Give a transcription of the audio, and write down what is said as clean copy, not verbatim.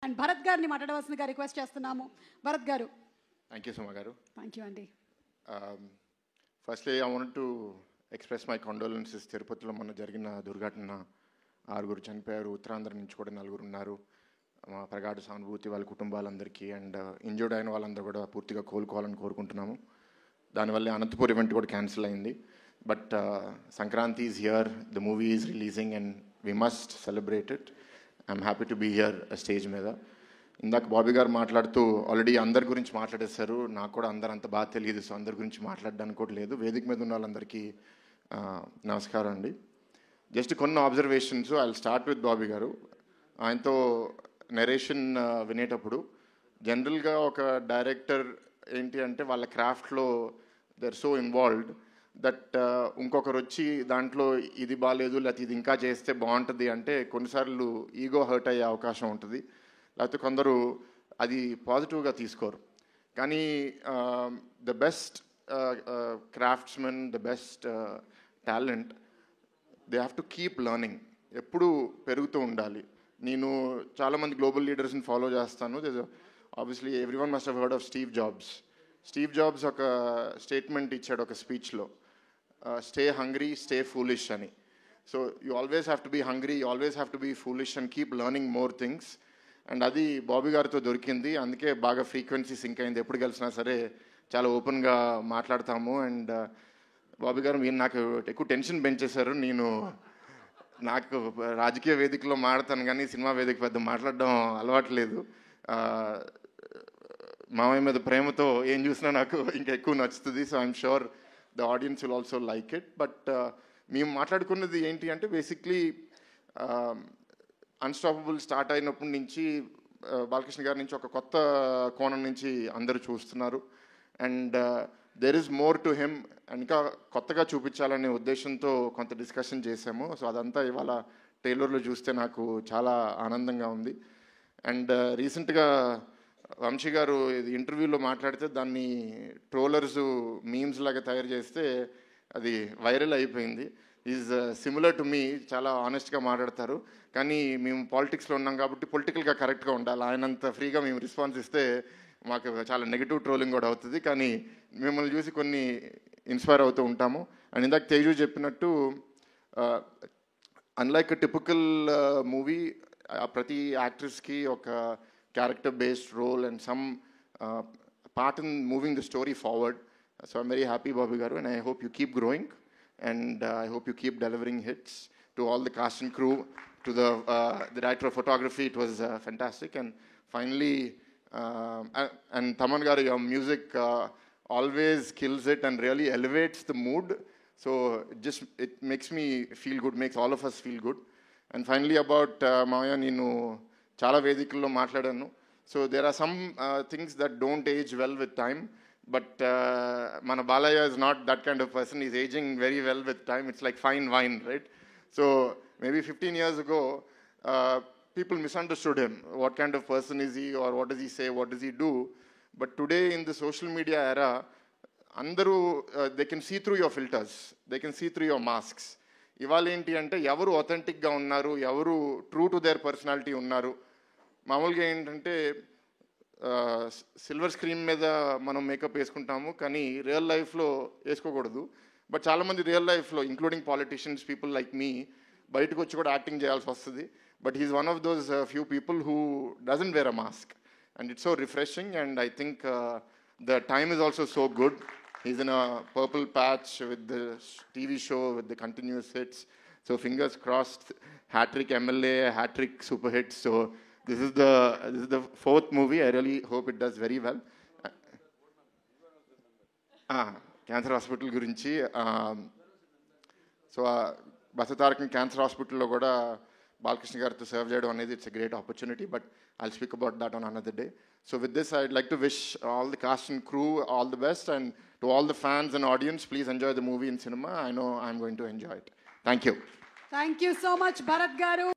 And Bharat గారిని మాట్లాడవలసిందిగా request చేస్తున్నాము. భరత్ గారు. థ్యాంక్ యూ సుమ గారు. థ్యాంక్ యూ అండి. Firstly I want to express my condolences. తిరుపతిలో మొన్న జరిగిన దుర్ఘటన, 6 చనిపోయారు, ఉత్తరాంధ్ర నుంచి కూడా 4 ఉన్నారు. మా ప్రగాఢ సానుభూతి వాళ్ళ కుటుంబాలందరికీ. అండ్ ఇంజూర్డ్ అయిన వాళ్ళందరూ కూడా పూర్తిగా కోలుకోవాలని కోరుకుంటున్నాము. దానివల్ల అనంతపూర్ ఈవెంట్ కూడా క్యాన్సిల్ అయింది. But Sankranti is here, the movie is releasing and we must celebrate it. I'm happy to be here stage మీద. ఇందాక బాబీ గారు మాట్లాడుతూ ఆల్రెడీ అందరి గురించి మాట్లాడేశారు. నాకు కూడా అందరు అంత బాగా తెలియదు, సో అందరి గురించి మాట్లాడడానికి కూడా లేదు. వేదిక మీద ఉన్న వాళ్ళందరికీ నమస్కారం అండి. జస్ట్ కొన్ని observations. I will start with Bobby గారు. ఆయనతో నెరేషన్ వినేటప్పుడు జనరల్గా ఒక డైరెక్టర్ ఏంటి అంటే వాళ్ళ క్రాఫ్ట్లో they are so involved that ఇంకొకరు వచ్చి దాంట్లో ఇది బాగాలేదు, లేకపోతే ఇది ఇంకా చేస్తే బాగుంటుంది అంటే కొన్నిసార్లు ఈగో హర్ట్ అయ్యే అవకాశం ఉంటుంది. లేకపోతే కొందరు అది పాజిటివ్గా తీసుకోరు. కానీ the best craftsmen, the best talent, they have to keep learning. ఎప్పుడూ పెరుగుతూ ఉండాలి. నేను చాలామంది గ్లోబల్ లీడర్స్ని ఫాలో చేస్తాను. Obviously everyone must have heard of Steve Jobs. Steve Jobs ఒక స్టేట్మెంట్ ఇచ్చాడు ఒక స్పీచ్లో, స్టే హంగ్రీ, స్టే ఫూలిష్ అని. So you always have to be hungry, you always have to be foolish and keep learning more things. And అది బాబీ గారితో దొరికింది. అందుకే బాగా ఫ్రీక్వెన్సీ సింక్ అయింది. ఎప్పుడు కలిసినా సరే చాలా ఓపెన్గా మాట్లాడతాము. అండ్ బాబీ గారు మీరు నాకు ఎక్కువ టెన్షన్ పెంచేశారు. నాకు రాజకీయ వేదికలో మాట్లాడతాను కానీ సినిమా వేదిక పెద్ద మాట్లాడడం అలవాట్లేదు. మామయ్య మీద ప్రేమతో ఏం చూసినా నాకు ఇంకా ఎక్కువ నచ్చుతుంది. So I'm sure the audience will also like it. But మేము మాట్లాడుకున్నది ఏంటి అంటే బేసిక్లీ అన్స్టాపబుల్ స్టార్ట్ అయినప్పటి నుంచి బాలకృష్ణ గారి నుంచి ఒక కొత్త కోణం నుంచి అందరూ చూస్తున్నారు. And there is more to him. ఇంకా కొత్తగా చూపించాలనే ఉద్దేశంతో కొంత డిస్కషన్ చేశాము. సో అదంతా ఇవాళ ట్రైలర్లో చూస్తే నాకు చాలా ఆనందంగా ఉంది. అండ్ రీసెంట్గా వంశీ గారు ఇంటర్వ్యూలో మాట్లాడితే దాన్ని ట్రోలర్స్ మీమ్స్ లాగా తయారు చేస్తే అది వైరల్ అయిపోయింది. Is similar to me. చాలా ఆనెస్ట్గా మాట్లాడతారు. కానీ మేము పాలిటిక్స్లో ఉన్నాం కాబట్టి పొలిటికల్గా కరెక్ట్గా ఉండాలి. ఆయనంత ఫ్రీగా మేము రెస్పాన్స్ ఇస్తే మాకు చాలా నెగిటివ్ ట్రోలింగ్ కూడా అవుతుంది. కానీ మిమ్మల్ని చూసి కొన్ని ఇన్స్పైర్ అవుతూ ఉంటాము. అండ్ ఇందాక తేజు చెప్పినట్టు అన్లైక్ టిపికల్ మూవీ, ప్రతి యాక్ట్రెస్కి ఒక character based role and some part in moving the story forward. So I'm very happy Bobby గారు, and I hope you keep growing and I hope you keep delivering hits. To all the cast and crew, to the director of photography, it was fantastic. And finally, and Taman garu, your music always kills it and really elevates the mood. So it makes me feel good, makes all of us feel good. And finally about Maya, nenu chala vedikuల్లో మాట్లాడాను. So there are some things that don't age well with time. But Mana Balaya is not that kind of person. He's aging very well with time. It's like fine wine, right? So maybe 15 years ago, people misunderstood him. What kind of person is he, or what does he say, what does he do? But today in the social media era, andaru they can see through your filters. They can see through your masks. ఇవాళ ఏంటి అంటే ఎవరు అథెంటిక్గా ఉన్నారు, ఎవరు true to their personality ఉన్నారు. మామూలుగా ఏంటంటే silver screen మీద మనం మేకప్ వేసుకుంటాము, కానీ రియల్ లైఫ్లో వేసుకోకూడదు. బట్ చాలామంది రియల్ లైఫ్లో including politicians, people like me, బయటకు వచ్చి కూడా యాక్టింగ్ చేయాల్సి వస్తుంది. But he's one of those few people who doesn't wear a mask, and it's so refreshing. And I think the time is also so good. He's in a purple patch with the TV show with the continuous hits. So fingers crossed, hattrick MLA, hattrick super hits. So this is the 4th movie. I really hope it does very well. Cancer hospital గురించి, so Basavatarakam cancer హాస్పిటల్లో కూడా బాలకృష్ణ గారితో serve చేయడం అనేది it's a great opportunity. But I'll speak about that on another day. So with this I'd like to wish all the cost and crew all the best, and to all the fans and audience, please enjoy the movie in cinema. I know I'm going to enjoy it. Thank you. Thank you so much Bharat గారు.